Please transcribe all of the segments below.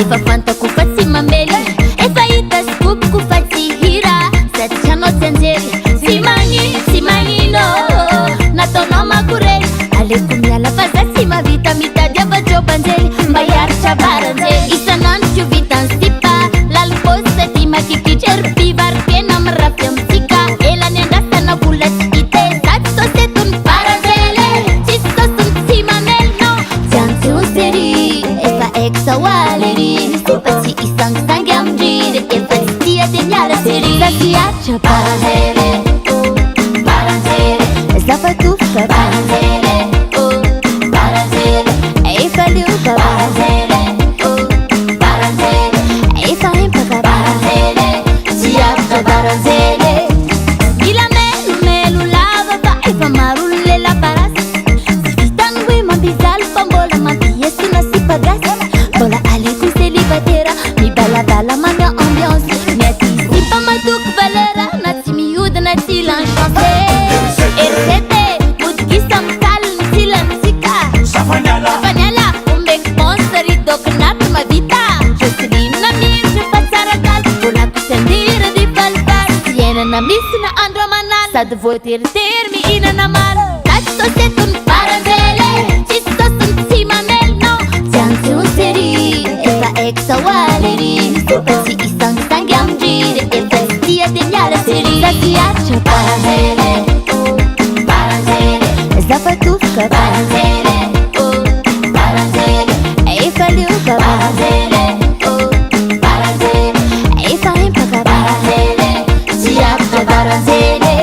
Efa fantako fa tsy mamely efa hitasy ko fa tsy hira sady tsy hanao tsy anjery tsy magnino nataonao makorely aleko miala fa za tsy mavita mitady avajobanjely mba hiaritra baranjely isanandro tio vitany sipa lalipôsy sady makikitry ry pivarikena amy rafy amitsika elany andrasana vola tsy hite sady sosetony baranjely tsisy sosony tsy mamely no tsy antsonseri efa exa walery fa tsy isangisangy amindriry efa tsy tia de miala sery za tsy hiaritra baranjely Zafatufka baranjele, oh baranjele, efa liuka baranjele, oh baranjele, efa impaka baranjele, siapka baranjele. Bila melu lava fa efa marulle la paras. Sifitangwe mambizal pambola mampiesi na sipagas. Bola aliku celibatera, mi bala manga ambiance. Miati sipa matuk valera, nati miuda nati l'enchanté. Safanyala, umbe sponsori dok nat ma vita. Jocelyn na mirche fatsara gal, vola kusendira di falfal. Siena na misina andro manan, sad voter mi ina na mal. Tatto setun baranjele, cisto sun si mamel no. Siansi un seri, esa exa waleri. Si isang sangyam gire, esa stia de miala seri. Sasi archa baranjele, oh baranjele. Zafatufka baranjele. Baranjele, oh baranjele, efa impaka baranjele, siapka baranjele.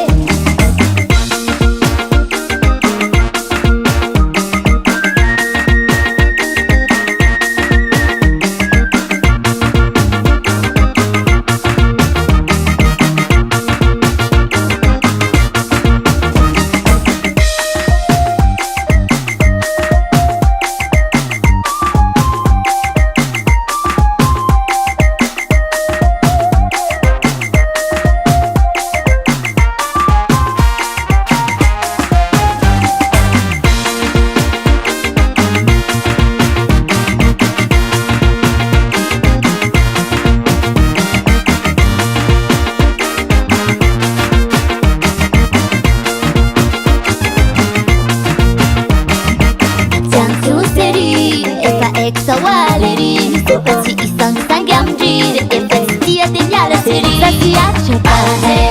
Exa waleri, si isang sangyam gire, efa stia de miala seri. Sa si archa baranjele.